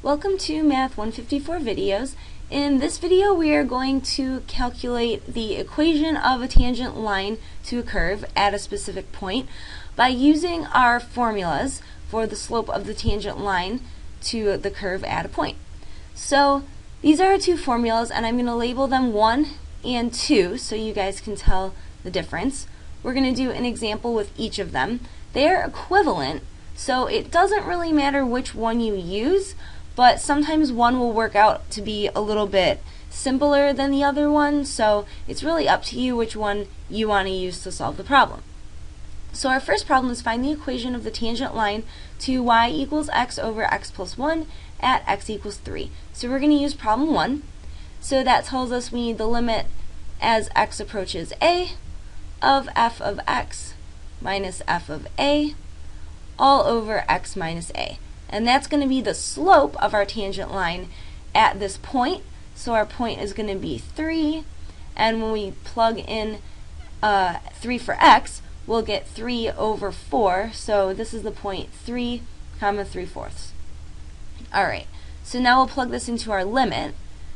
Welcome to Math 154 videos. In this video we are going to calculate the equation of a tangent line to a curve at a specific point by using our formulas for the slope of the tangent line to the curve at a point. So these are our two formulas and I'm going to label them 1 and 2 so you guys can tell the difference. We're going to do an example with each of them. They are equivalent, so it doesn't really matter which one you use, but sometimes one will work out to be a little bit simpler than the other one, so it's really up to you which one you want to use to solve the problem. So our first problem is find the equation of the tangent line to y equals x over x plus 1 at x equals 3. So we're going to use problem 1. So that tells us we need the limit as x approaches a of f of x minus f of a all over x minus a. And that's going to be the slope of our tangent line at this point. So our point is going to be 3, and when we plug in 3 for x, we'll get 3 over 4. So this is the point 3, 3/4. Alright, so now we'll plug this into our limit.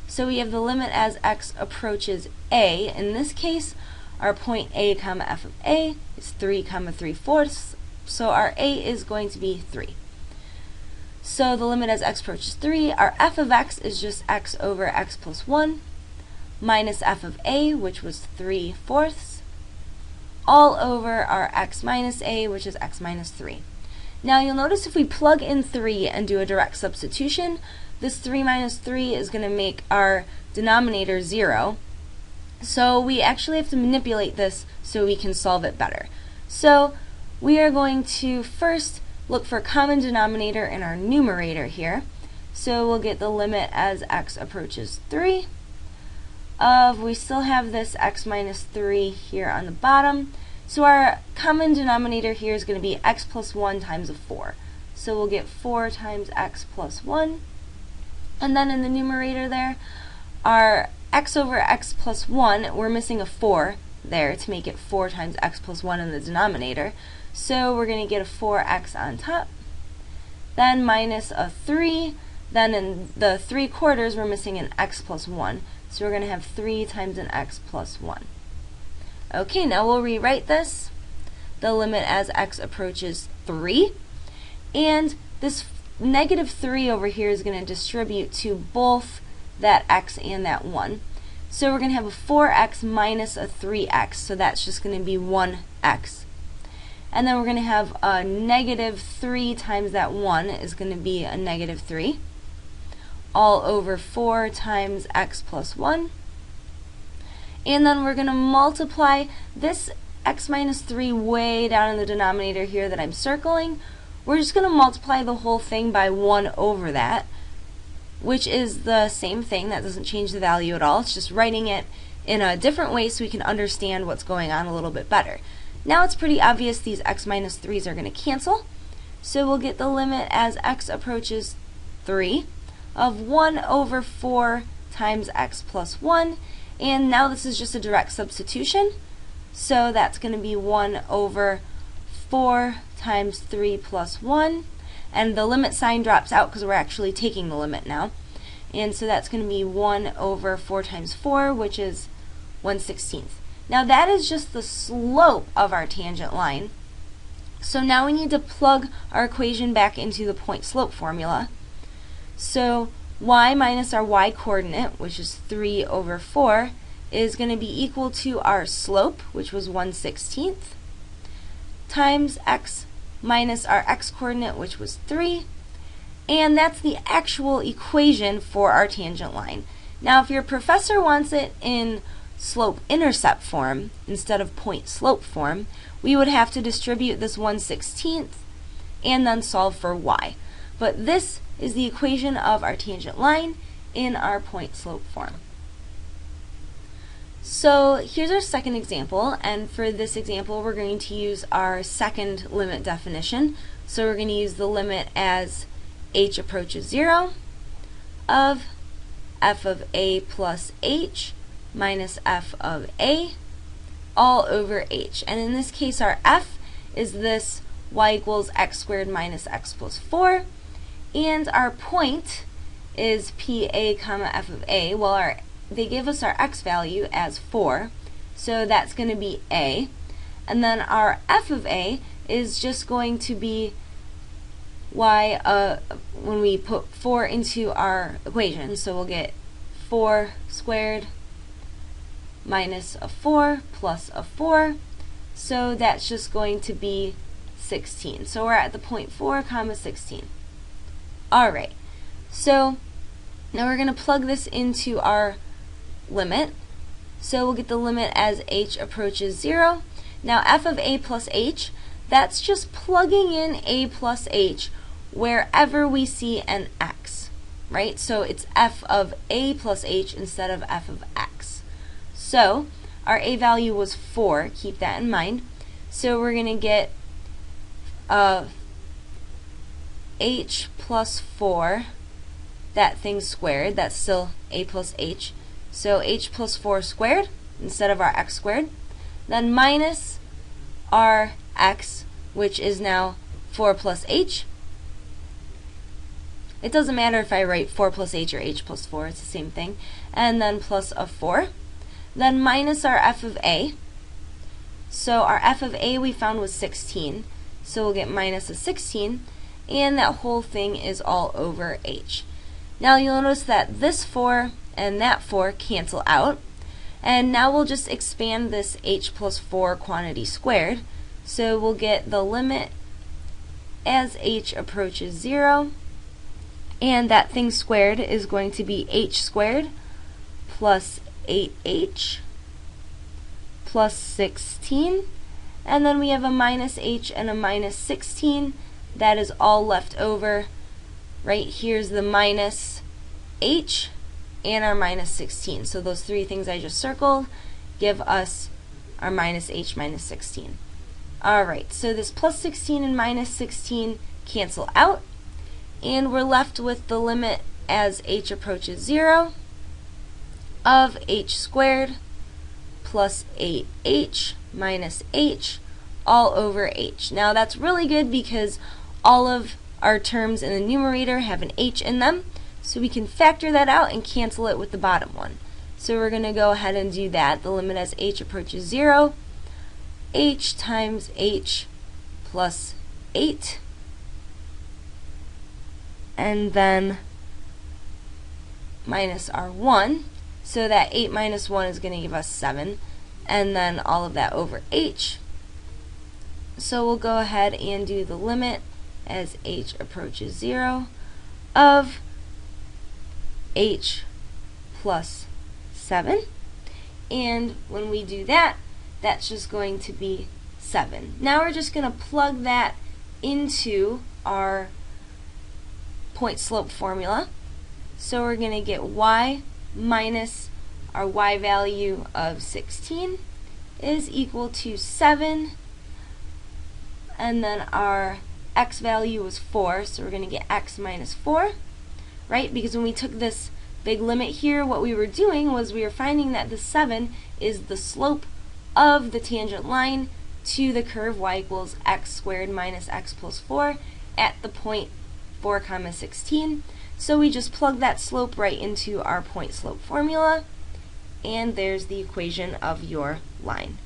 So we have the limit as x approaches a. In this case, our point a, f of a is 3, 3/4. So our a is going to be 3. So the limit as x approaches 3, our f of x is just x over x plus 1 minus f of a, which was 3/4, all over our x minus a, which is x minus 3. Now you'll notice if we plug in 3 and do a direct substitution, this 3 minus 3 is going to make our denominator 0. So we actually have to manipulate this so we can solve it better. So we are going to first look for a common denominator in our numerator here. So we'll get the limit as x approaches 3 of, we still have this x minus 3 here on the bottom. So our common denominator here is going to be x plus 1 times a 4. So we'll get 4 times x plus 1. And then in the numerator there, our x over x plus 1, we're missing a 4 there to make it 4 times x plus 1 in the denominator. So we're going to get a 4x on top, then minus a 3, then in the 3/4 we're missing an x plus 1. So we're going to have 3 times an x plus 1. Okay, now we'll rewrite this. The limit as x approaches 3. And this negative 3 over here is going to distribute to both that x and that 1. So we're going to have a 4x minus a 3x, so that's just going to be 1x. And then we're going to have a negative 3 times that 1 is going to be a negative 3, all over 4 times x plus 1. And then we're going to multiply this x minus 3 way down in the denominator here that I'm circling. We're just going to multiply the whole thing by 1 over that, which is the same thing. That doesn't change the value at all. It's just writing it in a different way so we can understand what's going on a little bit better. Now it's pretty obvious these x minus 3's are going to cancel. So we'll get the limit as x approaches 3 of 1 over 4 times x plus 1. And now this is just a direct substitution. So that's going to be 1 over 4 times 3 plus 1. And the limit sign drops out because we're actually taking the limit now. And so that's going to be 1 over 4 times 4, which is 1/16. Now that is just the slope of our tangent line. So now we need to plug our equation back into the point slope formula. So y minus our y coordinate, which is 3 over 4, is going to be equal to our slope, which was 1/16, times x minus our x coordinate, which was 3, and that's the actual equation for our tangent line. Now if your professor wants it in slope-intercept form instead of point-slope form, we would have to distribute this 1/16 and then solve for y. But this is the equation of our tangent line in our point-slope form. So here's our second example, and for this example we're going to use our second limit definition. So we're going to use the limit as h approaches 0 of f of a plus h minus f of a all over h. And in this case our f is this y equals x squared minus x plus 4, and our point is PA comma f of a. Well, they give us our x value as 4, so that's going to be a. And then our f of a is just going to be y when we put 4 into our equation. So we'll get 4 squared minus a 4 plus a 4. So that's just going to be 16. So we're at the point 4 comma 16. Alright, so now we're going to plug this into our limit. So we'll get the limit as h approaches 0. Now f of a plus h, that's just plugging in a plus h wherever we see an x, right? So it's f of a plus h instead of f of x. So our a value was 4, keep that in mind. So we're going to get h plus 4, that thing squared, that's still a plus h. So h plus 4 squared instead of our x squared. Then minus our x, which is now 4 plus h. It doesn't matter if I write 4 plus h or h plus 4, it's the same thing. And then plus a 4. Then minus our f of a. So our f of a we found was 16. So we'll get minus a 16. And that whole thing is all over h. Now you'll notice that this 4 and that 4 cancel out. And now we'll just expand this h plus 4 quantity squared. So we'll get the limit as h approaches 0. And that thing squared is going to be h squared plus 8h plus 16. And then we have a minus h and a minus 16. That is all left over. Right here's the minus h and our minus 16. So those three things I just circled give us our minus h minus 16. Alright, so this plus 16 and minus 16 cancel out, and we're left with the limit as h approaches 0 of h squared plus 8h minus h all over h. Now that's really good because all of our terms in the numerator have an h in them, so we can factor that out and cancel it with the bottom one. So we're going to go ahead and do that. The limit as h approaches 0, h times h plus 8, and then minus our 1, so that 8 minus 1 is going to give us 7, and then all of that over h. So we'll go ahead and do the limit as h approaches 0 of h plus 7, and when we do that, that's just going to be 7. Now we're just going to plug that into our point slope formula. So we're going to get y minus our y value of 16 is equal to 7, and then our x value was 4, so we're going to get x minus 4, right? Because when we took this big limit here, what we were doing was we were finding that the 7 is the slope of the tangent line to the curve y equals x squared minus x plus 4 at the point 4 comma 16. So we just plug that slope right into our point slope formula, and there's the equation of your line.